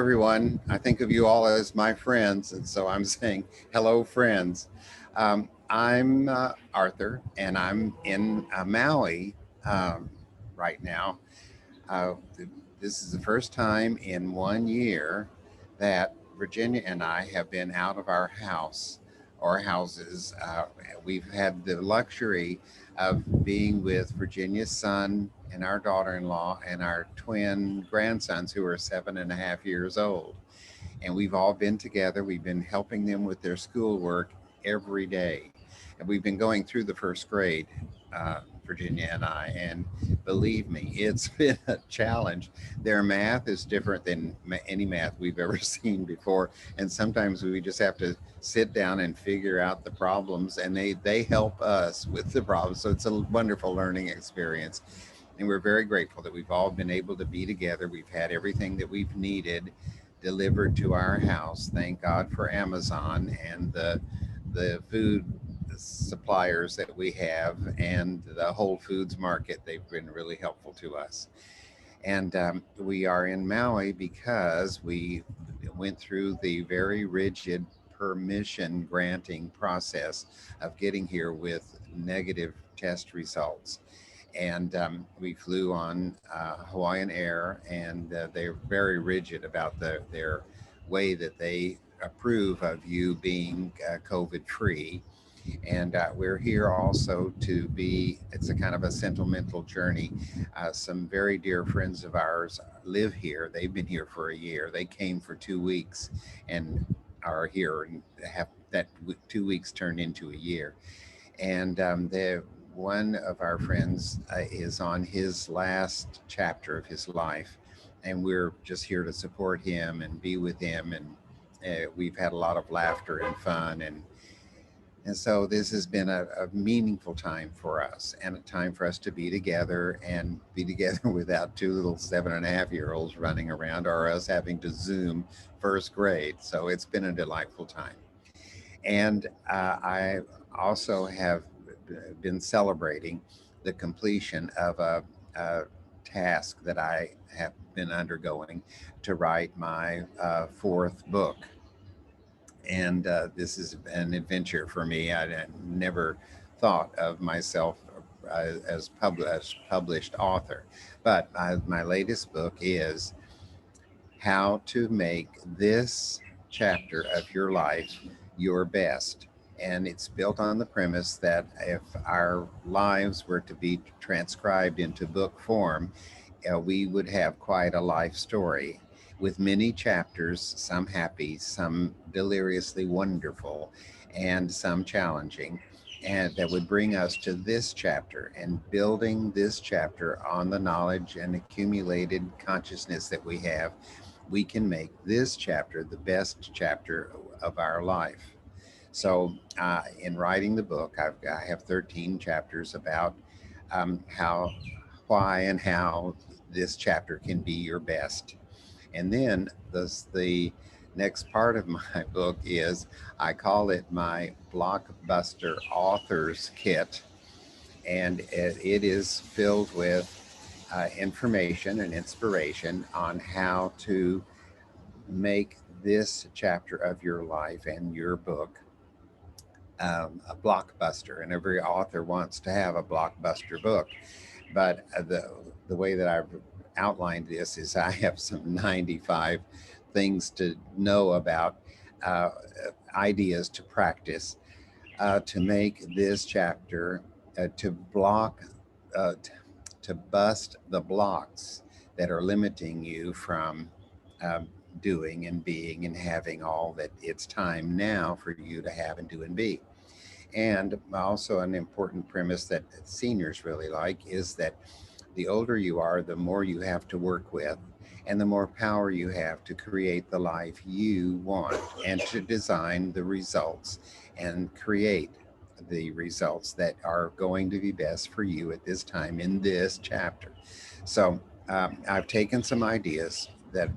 everyone. I think of you all as my friends, and so I'm saying hello, friends. I'm Arthur, and I'm in Maui right now. Uh, this is the first time in 1 year that Virginia and I have been out of our house or houses. We've had the luxury of being with Virginia's son and our daughter in law and our twin grandsons who are 7.5 years old. And we've all been together. We've been helping them with their schoolwork every day. And we've been going through the first grade, Virginia and I. And believe me, it's been a challenge. Their math is different than any math we've ever seen before. And sometimes we just have to sit down and figure out the problems, and they help us with the problems. So it's a wonderful learning experience. And we're very grateful that we've all been able to be together. We've had everything that we've needed delivered to our house. Thank God for Amazon and the food suppliers that we have and the Whole Foods market. They've been really helpful to us. And we are in Maui because we went through the very rigid permission granting process of getting here with negative test results. And we flew on Hawaiian Air, and they're very rigid about their way that they approve of you being COVID free. And we're here also to be, it's a kind of a sentimental journey. Some very dear friends of ours live here. They've been here for a year. They came for 2 weeks and are here and have that 2 weeks turned into a year. And one of our friends is on his last chapter of his life, and we're just here to support him and be with him. And we've had a lot of laughter and fun, and so this has been a meaningful time for us, and a time for us to be together and be together without two little 7.5 year olds running around or us having to Zoom first grade. So it's been a delightful time. And I also have been celebrating the completion of a task that I have been undergoing to write my fourth book. And this is an adventure for me. I never thought of myself as published author, but my latest book is how to make this chapter of your life your best. And it's built on the premise that if our lives were to be transcribed into book form, we would have quite a life story with many chapters, some happy, some deliriously wonderful, and some challenging. And that would bring us to this chapter, and building this chapter on the knowledge and accumulated consciousness that we have, we can make this chapter the best chapter of our life. So, in writing the book, I have 13 chapters about how, why, and how this chapter can be your best. And then the next part of my book is, I call it my blockbuster authors kit, and it is filled with information and inspiration on how to make this chapter of your life and your book a blockbuster. And every author wants to have a blockbuster book. But the way that I've outlined this is I have some 95 things to know about, uh, ideas to practice to make this chapter, to block, uh, t- to bust the blocks that are limiting you from um, doing and being and having all that it's time now for you to have and do and be. And also, an important premise that seniors really like is that the older you are, the more you have to work with, and the more power you have to create the life you want and to design the results and create the results that are going to be best for you at this time in this chapter. So, I've taken some ideas that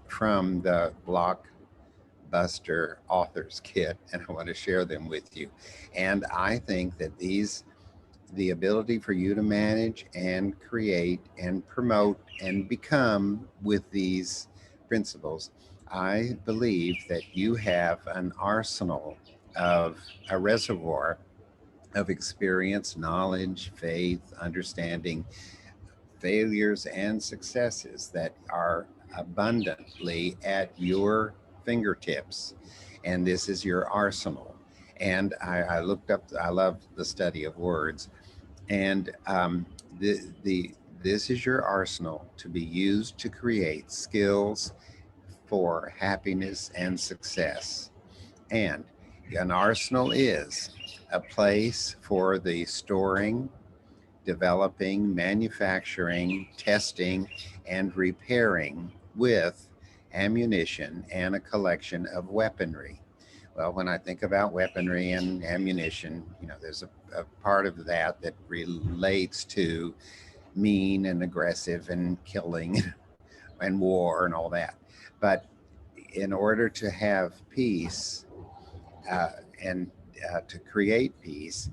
from the Blockbuster Authors Kit, and I want to share them with you. And I think that the ability for you to manage and create and promote and become with these principles, I believe that you have an arsenal of a reservoir of experience, knowledge, faith, understanding, failures, and successes that are abundantly at your fingertips. And this is your arsenal. And I looked up, I love the study of words. And this is your arsenal to be used to create skills for happiness and success. And an arsenal is a place for the storing, developing, manufacturing, testing, and repairing with ammunition and a collection of weaponry. Well, when I think about weaponry and ammunition, there's a part of that that relates to mean and aggressive and killing and war and all that. But in order to have peace uh, and to create peace,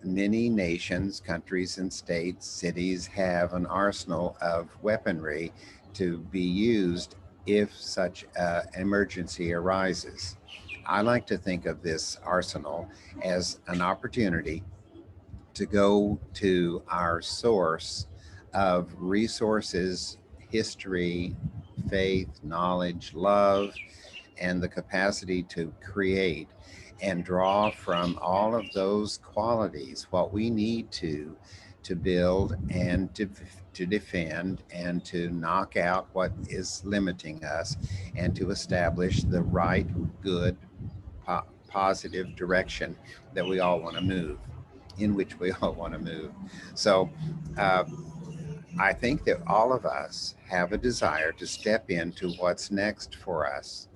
many nations, countries, and states, cities have an arsenal of weaponry to be used if such an emergency arises. I like to think of this arsenal as an opportunity to go to our source of resources, history, faith, knowledge, love, and the capacity to create and draw from all of those qualities what we need to build and to defend and to knock out what is limiting us and to establish the right, good, positive direction that we all want to move, in which we all want to move. So uh, I think that all of us have a desire to step into what's next for us.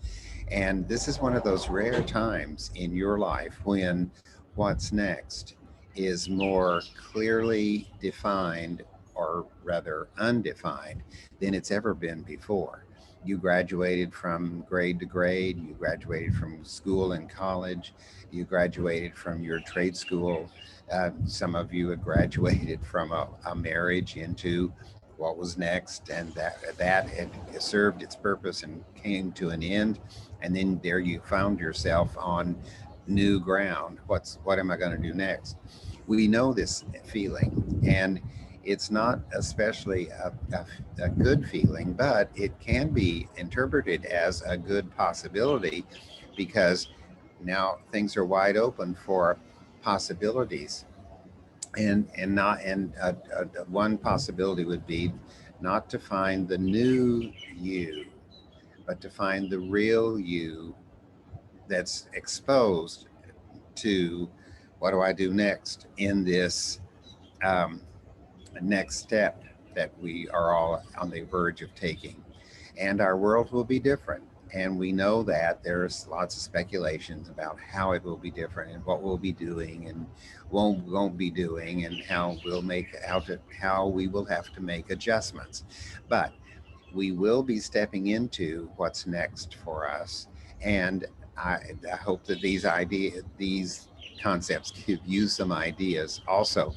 And this is one of those rare times in your life when what's next is more clearly defined, or rather undefined, than it's ever been before. You graduated from grade to grade, you graduated from school and college, you graduated from your trade school. Some of you had graduated from a marriage into what was next, and that had served its purpose and came to an end. And then there you found yourself on new ground. What am I going to do next? We know this feeling, and it's not especially a good feeling, but it can be interpreted as a good possibility, because now things are wide open for possibilities. And one possibility would be not to find the new you, but to find the real you that's exposed to what do I do next in this um, next step that we are all on the verge of taking. And our world will be different. And we know that there's lots of speculations about how it will be different and what we'll be doing and won't be doing, and how we will have to make adjustments. But we will be stepping into what's next for us. And I hope that these concepts give you some ideas. Also,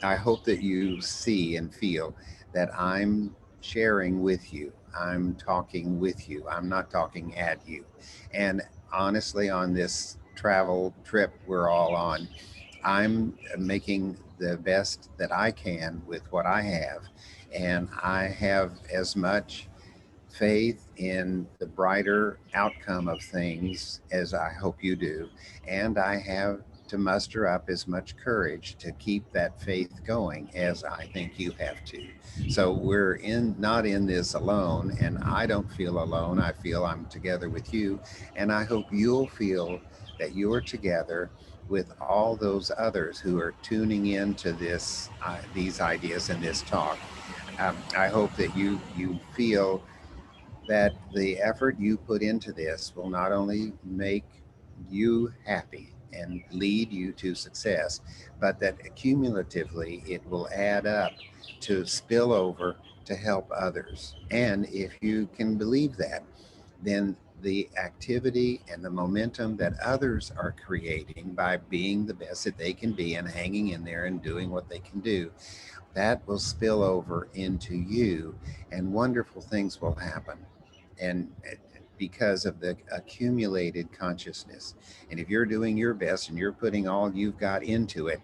I hope that you see and feel that I'm sharing with you. I'm talking with you. I'm not talking at you. And honestly, on this travel trip we're all on, I'm making the best that I can with what I have. And I have as much faith in the brighter outcome of things as I hope you do. And I have to muster up as much courage to keep that faith going as I think you have to. So we're not in this alone, and I don't feel alone. I feel I'm together with you, and I hope you'll feel that you're together with all those others who are tuning in to these ideas and this talk. I hope that you feel that the effort you put into this will not only make you happy and lead you to success, but that cumulatively it will add up to spill over to help others. And if you can believe that, then the activity and the momentum that others are creating by being the best that they can be and hanging in there and doing what they can do, that will spill over into you, and wonderful things will happen. and because of the accumulated consciousness. And if you're doing your best and you're putting all you've got into it,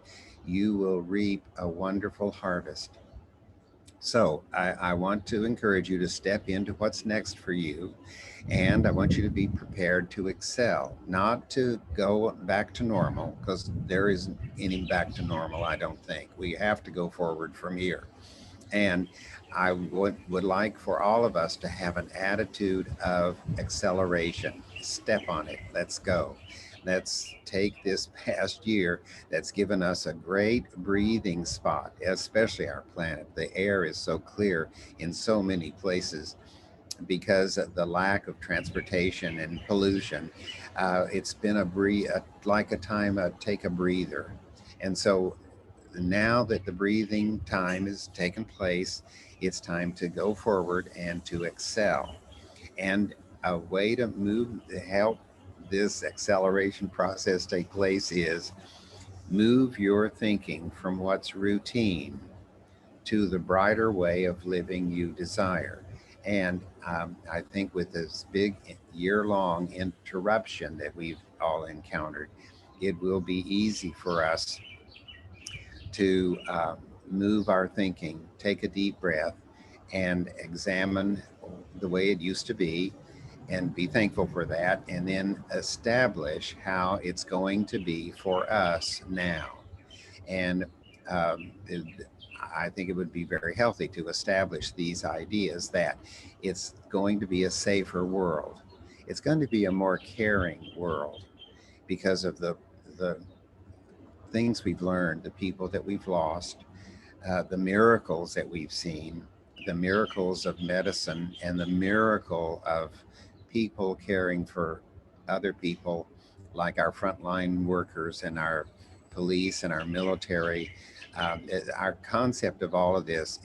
you will reap a wonderful harvest. So I want to encourage you to step into what's next for you. And I want you to be prepared to excel, not to go back to normal, because there isn't any back to normal, I don't think. We have to go forward from here. And I would like for all of us to have an attitude of acceleration. Step on it. Let's go. Let's take this past year that's given us a great breathing spot, especially our planet. The air is so clear in so many places because of the lack of transportation and pollution. It's been like a time to take a breather. And so now that the breathing time has taken place, it's time to go forward and to excel. And a way to help this acceleration process take place is move your thinking from what's routine to the brighter way of living you desire. And I think with this big year long interruption that we've all encountered, it will be easy for us to move our thinking, take a deep breath, and examine the way it used to be and be thankful for that, and then establish how it's going to be for us now. And I think it would be very healthy to establish these ideas that it's going to be a safer world. It's going to be a more caring world because of the things we've learned, the people that we've lost, the miracles that we've seen, the miracles of medicine, and the miracle of people caring for other people, like our frontline workers and our police and our military. Our concept of all of this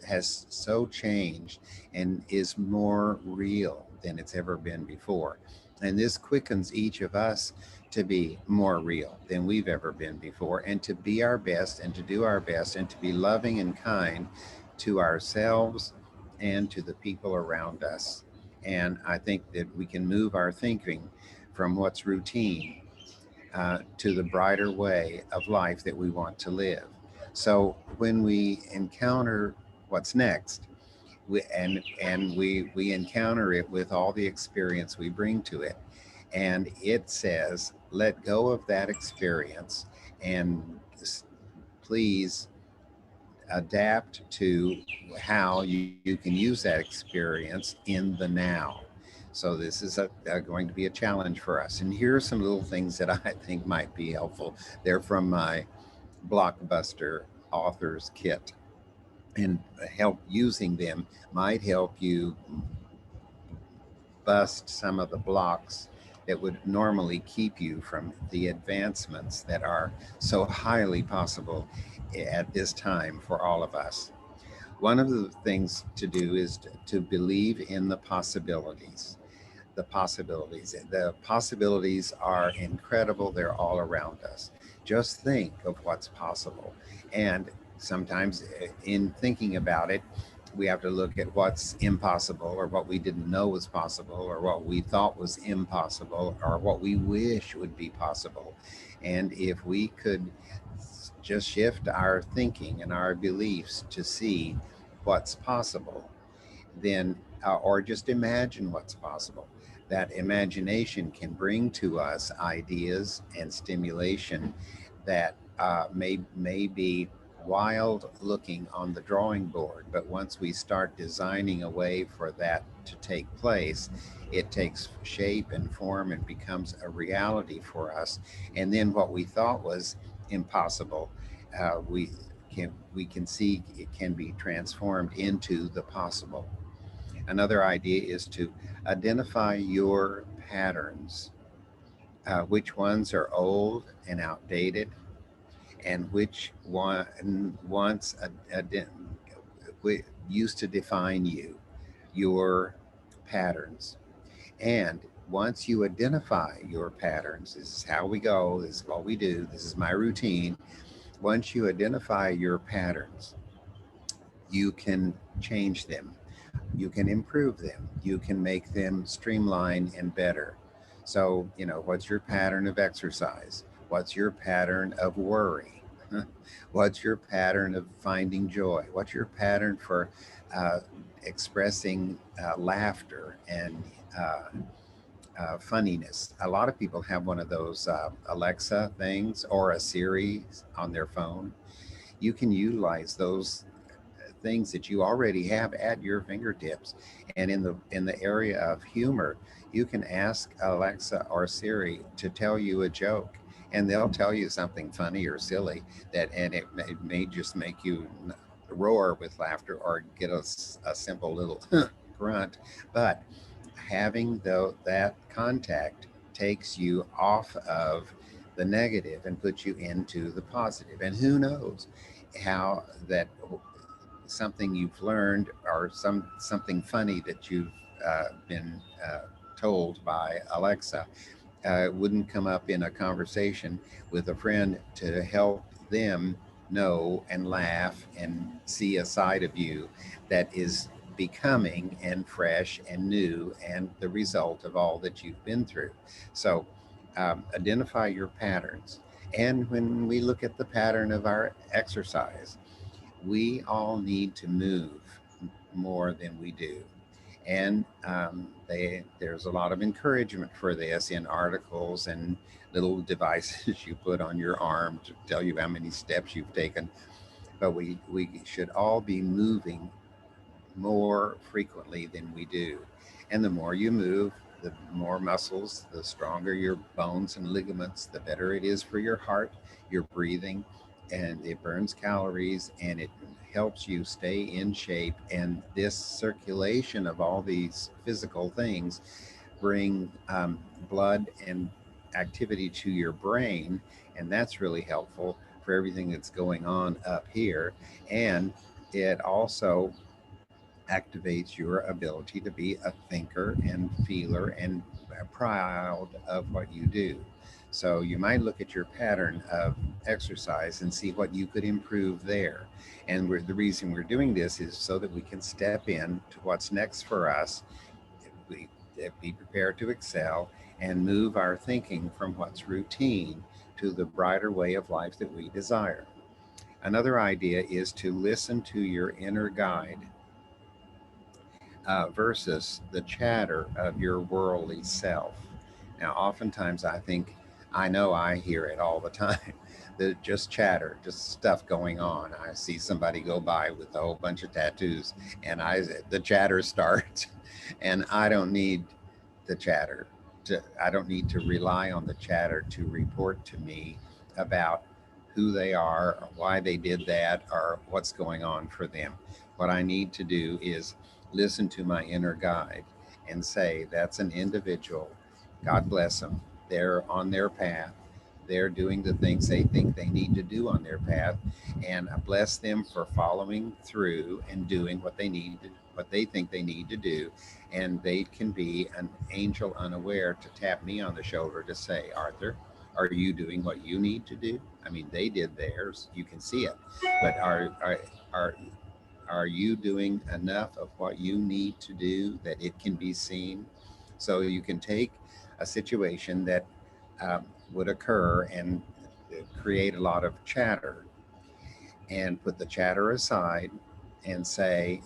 has so changed and is more real than it's ever been before. And this quickens each of us to be more real than we've ever been before, and to be our best and to do our best and to be loving and kind to ourselves and to the people around us. And I think that we can move our thinking from what's routine to the brighter way of life that we want to live. So when we encounter what's next, we encounter it with all the experience we bring to it, and it says let go of that experience and please adapt to how you can use that experience in the now. So this is going to be a challenge for us, and here are some little things that I think might be helpful. They're from my Blockbuster authors kit, and help using them might help you bust some of the blocks that would normally keep you from the advancements that are so highly possible at this time for all of us. One of the things to do is to believe in the possibilities. The possibilities. The possibilities are incredible. They're all around us. Just think of what's possible. And sometimes in thinking about it, we have to look at what's impossible or what we didn't know was possible or what we thought was impossible or what we wish would be possible. And if we could just shift our thinking and our beliefs to see what's possible, then, or just imagine what's possible. That imagination can bring to us ideas and stimulation that may be wild looking on the drawing board, but once we start designing a way for that to take place, it takes shape and form and becomes a reality for us. And then what we thought was impossible, we can see it can be transformed into the possible. Another idea is to identify your patterns, which ones are old and outdated, and which one once used to define you, your patterns. And once you identify your patterns, this is how we go, this is what we do, this is my routine. Once you identify your patterns, you can change them. You can improve them. You can make them streamline and better. So, what's your pattern of exercise? What's your pattern of worry? What's your pattern of finding joy? What's your pattern for uh, expressing laughter and funniness? A lot of people have one of those Alexa things or a Siri on their phone. You can utilize those things that you already have at your fingertips. And in the area of humor, you can ask Alexa or Siri to tell you a joke, and they'll tell you something funny or silly and it may just make you roar with laughter or get a simple little grunt. But having that contact takes you off of the negative and puts you into the positive. And who knows how that something you've learned or something funny that you've been told by Alexa wouldn't come up in a conversation with a friend to help them know and laugh and see a side of you that is becoming and fresh and new and the result of all that you've been through. So identify your patterns. And when we look at the pattern of our exercise, we all need to move more than we do. And there's a lot of encouragement for this in articles and little devices you put on your arm to tell you how many steps you've taken. But we should all be moving more frequently than we do. And the more you move, the more muscles, the stronger your bones and ligaments, the better it is for your heart, your breathing, and it burns calories and it helps you stay in shape. And this circulation of all these physical things bring blood and activity to your brain, and that's really helpful for everything that's going on up here. And it also activates your ability to be a thinker and feeler and proud of what you do. So you might look at your pattern of exercise and see what you could improve there. And the reason we're doing this is so that we can step in to what's next for us. We be prepared to excel and move our thinking from what's routine to the brighter way of life that we desire. Another idea is to listen to your inner guide versus the chatter of your worldly self. Now, oftentimes I think, I know I hear it all the time. The just chatter, just stuff going on. I see somebody go by with a whole bunch of tattoos, and the chatter starts, and I don't need the chatter. I don't need to rely on the chatter to report to me about who they are, or why they did that, or what's going on for them. What I need to do is listen to my inner guide and say, that's an individual. God bless them. They're on their path. They're doing the things they think they need to do on their path. And I bless them for following through and doing what they think they need to do. And they can be an angel unaware to tap me on the shoulder to say, Arthur, are you doing what you need to do? I mean, they did theirs. You can see it. But are are you doing enough of what you need to do that it can be seen? So you can take a situation that would occur and create a lot of chatter and put the chatter aside and say,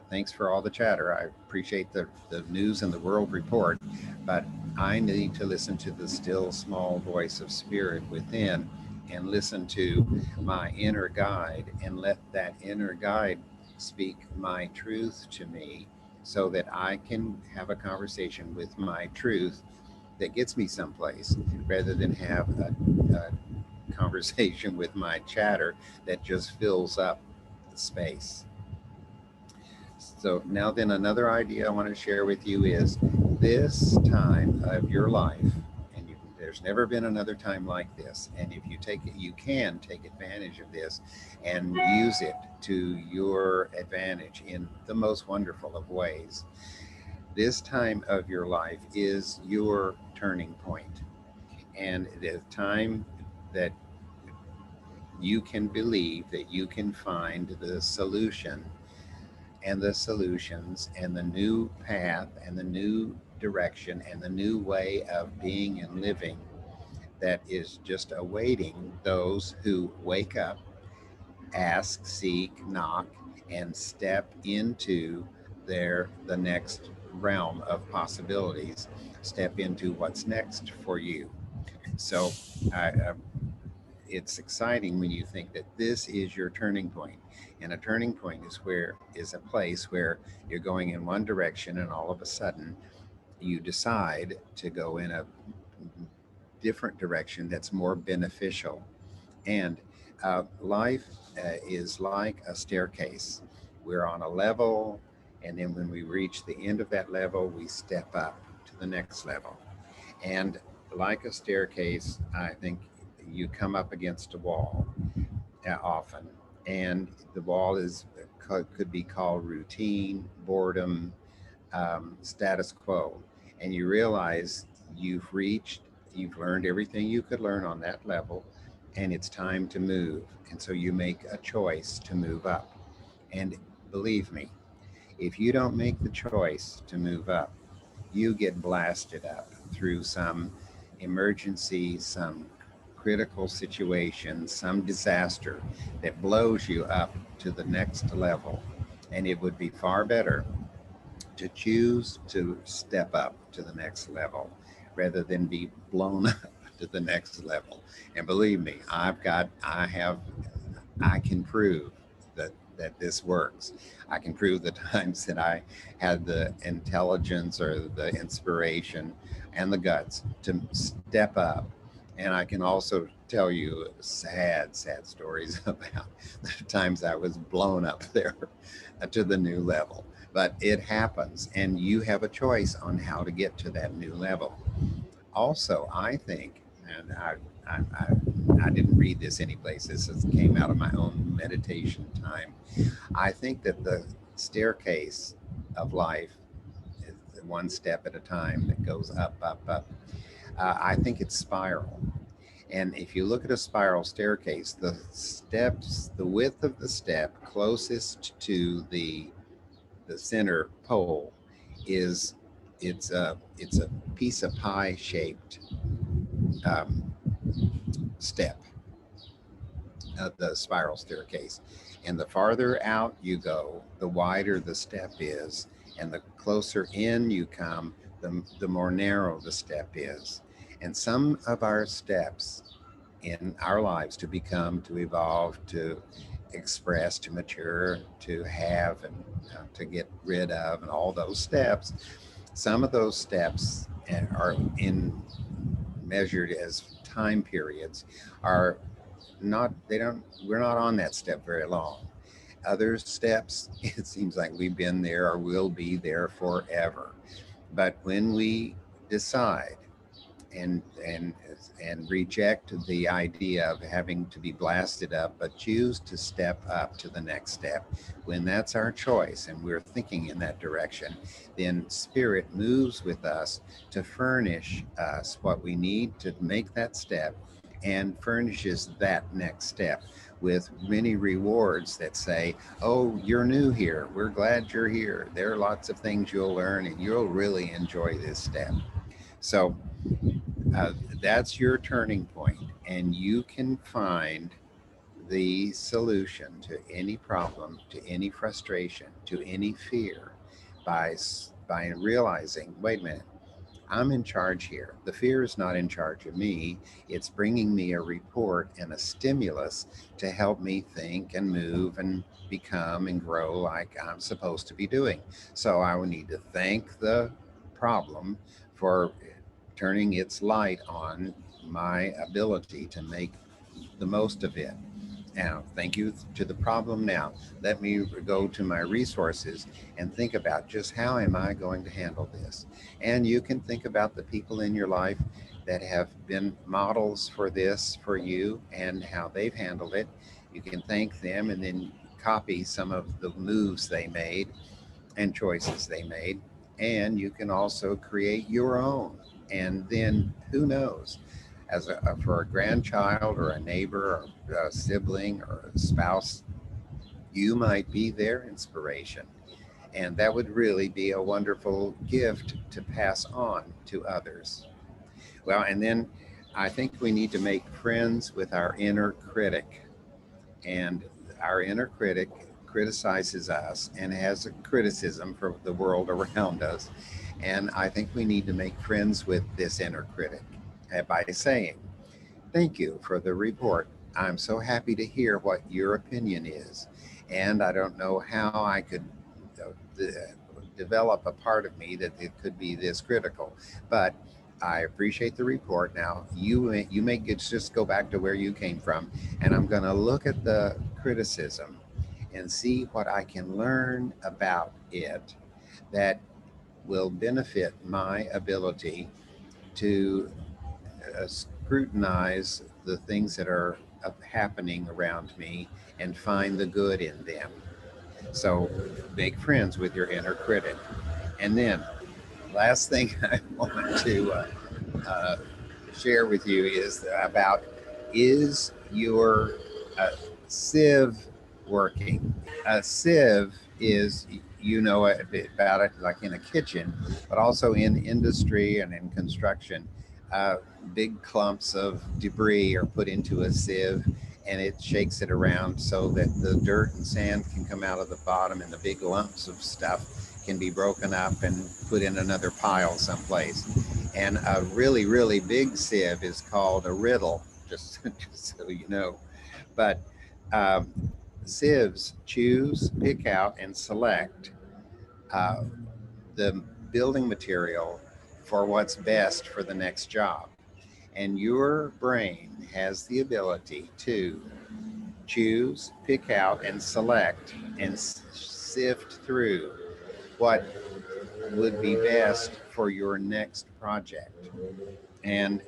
thanks for all the chatter. I appreciate the news and the world report, but I need to listen to the still small voice of spirit within and listen to my inner guide and let that inner guide speak my truth to me so that I can have a conversation with my truth that gets me someplace rather than have a conversation with my chatter that just fills up the space. So now then another idea I want to share with you is this time of your life, and there's never been another time like this. And if you take it, you can take advantage of this and use it to your advantage in the most wonderful of ways. This time of your life is your turning point, and the time that you can believe that you can find the solution and the solutions and the new path and the new direction and the new way of being and living that is just awaiting those who wake up, ask, seek, knock, and step into the next realm of possibilities, step into what's next for you. So it's exciting when you think that this is your turning point. And a turning point is a place where you're going in one direction and all of a sudden you decide to go in a different direction that's more beneficial. And life is like a staircase. We're on a level, and then when we reach the end of that level, we step up to the next level. And like a staircase, I think you come up against a wall often. And the wall could be called routine, boredom, status quo. And you realize you've learned everything you could learn on that level, and it's time to move. And so you make a choice to move up. And believe me, if you don't make the choice to move up, you get blasted up through some emergency, some critical situation, some disaster that blows you up to the next level. And it would be far better to choose to step up to the next level rather than be blown up to the next level. And believe me, I can prove that this works. I can prove the times that I had the intelligence or the inspiration and the guts to step up. And I can also tell you sad stories about the times I was blown up there to the new level. But it happens, and you have a choice on how to get to that new level. Also, I think, and I didn't read this anyplace, this came out of my own meditation time. I think that the staircase of life is one step at a time that goes up, up, up. I think it's spiral. And if you look at a spiral staircase, the width of the step closest to the center pole is it's a piece of pie shaped um, step of the spiral staircase. And the farther out you go, the wider the step is, and the closer in you come, the more narrow the step is. And some of our steps in our lives to become, to evolve, to express, to mature, to have, and to get rid of, and all those steps, some of those steps are in measured as time periods are not they don't we're not on that step very long. Other steps, it seems like we've been there or will be there forever. But when we decide and and and reject the idea of having to be blasted up, but choose to step up to the next step, when that's our choice and we're thinking in that direction, then spirit moves with us to furnish us what we need to make that step, and furnishes that next step with many rewards that say, oh, you're new here, we're glad you're here, there are lots of things you'll learn and you'll really enjoy this step. So uh, that's your turning point, and you can find the solution to any problem, to any frustration, to any fear by realizing, wait a minute, I'm in charge here. The fear is not in charge of me. It's bringing me a report and a stimulus to help me think and move and become and grow like I'm supposed to be doing. So I would need to thank the problem for turning its light on my ability to make the most of it. Now, thank you to the problem now. Let me go to my resources and think about just how am I going to handle this. And you can think about the people in your life that have been models for this for you and how they've handled it. You can thank them and then copy some of the moves they made and choices they made. And you can also create your own. And then who knows? For a grandchild or a neighbor or a sibling or a spouse, You might be their inspiration. And that would really be a wonderful gift to pass on to others. Well, and then I think we need to make friends with our inner critic. And our inner critic criticizes us and has a criticism for the world around us. And I think we need to make friends with this inner critic by saying, "Thank you for the report. I'm so happy to hear what your opinion is. And I don't know how I could uh, de- develop a part of me that it could be this critical, but I appreciate the report. Now you may just go back to where you came from, and I'm going to look at the criticism and see what I can learn about it that will benefit my ability to scrutinize the things that are happening around me and find the good in them." So make friends with your inner critic. And then, last thing I want to uh, share with you is about, is your uh, sieve working? A sieve is, you know a bit about it, like in a kitchen, but also in industry and in construction. Uh, Big clumps of debris are put into a sieve, and it shakes it around so that the dirt and sand can come out of the bottom, and the big lumps of stuff can be broken up and put in another pile someplace. And a really, really big sieve is called a riddle, just so you know. But um, sieves choose, pick out, and select uh, the building material for what's best for the next job. And your brain has the ability to choose, pick out, and select and sift through what would be best for your next project. And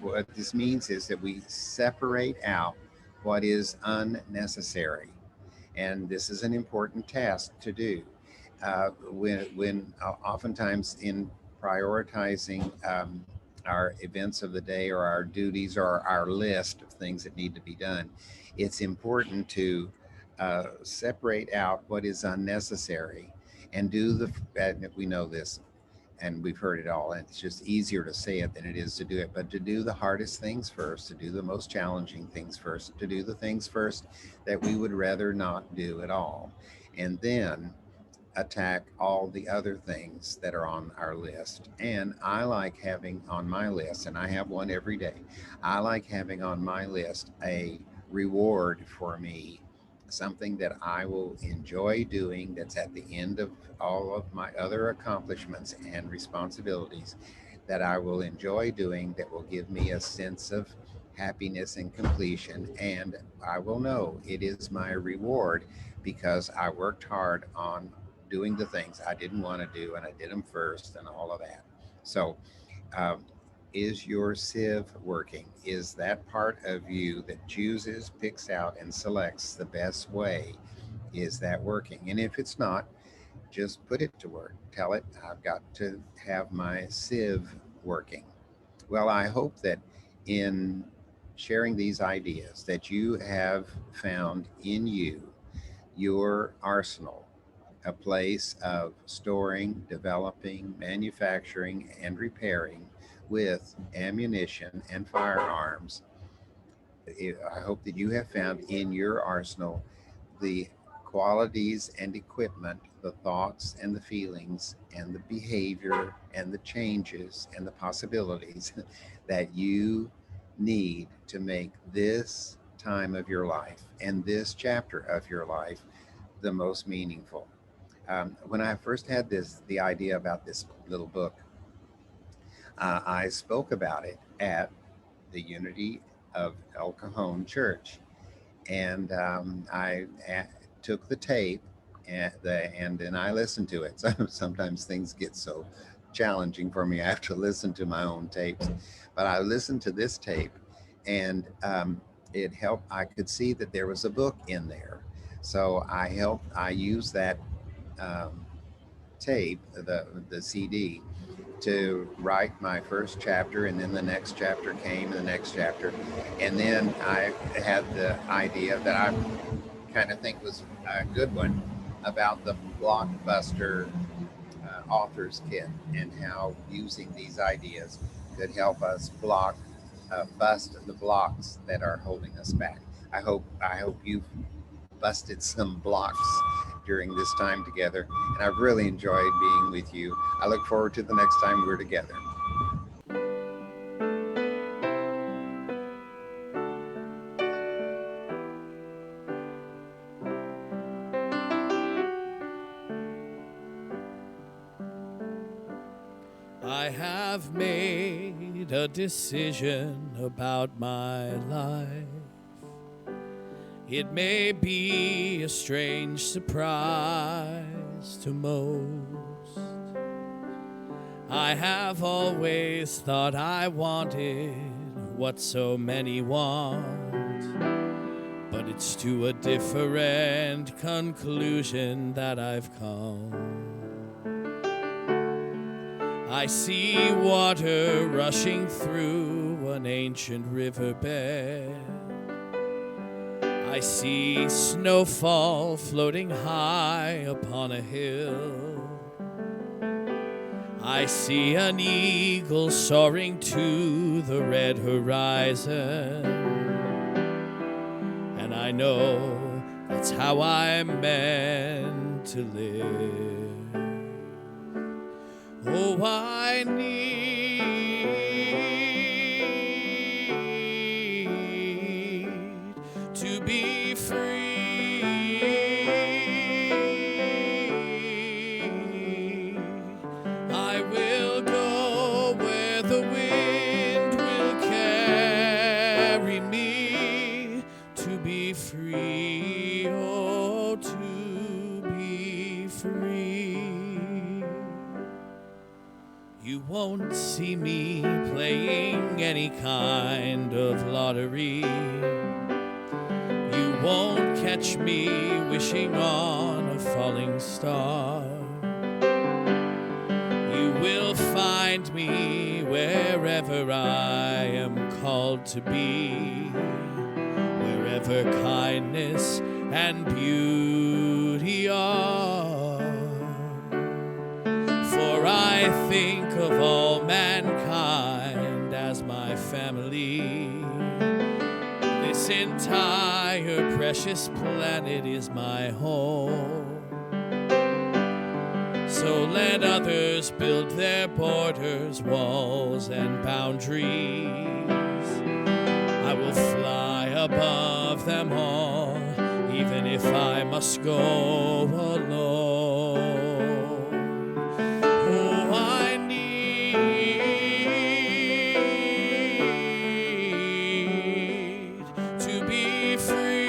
what this means is that we separate out what is unnecessary. And this is an important task to do. When oftentimes in prioritizing our events of the day or our duties or our list of things that need to be done, it's important to separate out what is unnecessary and do we know this and we've heard it all, and it's just easier to say it than it is to do it, but to do the hardest things first, to do the most challenging things first, to do the things first that we would rather not do at all, and then attack all the other things that are on our list. And I like having on my list, and I have one every day, I like having on my list a reward for me, something that I will enjoy doing that's at the end of all of my other accomplishments and responsibilities, that I will enjoy doing, that will give me a sense of happiness and completion. And I will know it is my reward because I worked hard on doing the things I didn't want to do and I did them first and all of that. So, um, is your sieve working? Is that part of you that chooses, picks out, and selects the best way? Is that working? And if it's not, just put it to work. Tell it, I've got to have my sieve working. Well, I hope that in sharing these ideas that you have found in you your arsenal, a place of storing, developing, manufacturing, and repairing with ammunition and firearms. I hope that you have found in your arsenal the qualities and equipment, the thoughts and the feelings and the behavior and the changes and the possibilities that you need to make this time of your life and this chapter of your life the most meaningful. When I first had the idea about this little book, I spoke about it at the Unity of El Cajon Church, and took the tape and then I listened to it. So sometimes things get so challenging for me. I have to listen to my own tapes, but I listened to this tape, and it helped. I could see that there was a book in there, so I used that um, tape, the CD, to write my first chapter, and then the next chapter came, and the next chapter, and then I had the idea that I kind of think was a good one about the blockbuster author's kit and how using these ideas could help us bust the blocks that are holding us back. I hope you've busted some blocks during this time together, and I've really enjoyed being with you. I look forward to the next time we're together. I have made a decision about my life. It may be a strange surprise to most. I have always thought I wanted what so many want, but it's to a different conclusion that I've come. I see water rushing through an ancient riverbed. I see snowfall floating high upon a hill. I see an eagle soaring to the red horizon. And I know that's how I'm meant to live. Oh, I need to be free. I will go where the wind will carry me to be free. Oh, to be free. You won't see me playing any kind of lottery. You won't catch me wishing on a falling star. You will find me wherever I am called to be, wherever kindness and beauty are. For I think of all mankind as my family. This entire precious planet is my home. So let others build their borders, walls, and boundaries. I will fly above them all, even if I must go alone. Oh, I need to be free.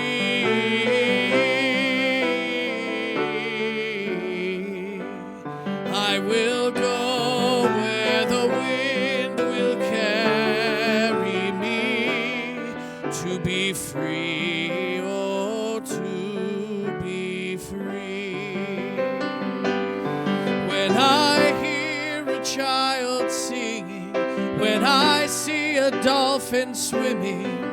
I will go where the wind will carry me to be free. Oh, to be free. When I hear a child singing, when I see a dolphin swimming,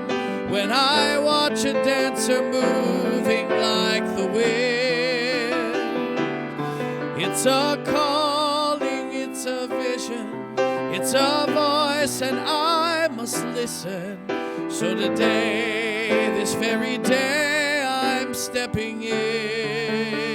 when I watch a dancer moving like the wind, it's a calling, it's a vision, it's a voice, and I must listen. So today, this very day, I'm stepping in.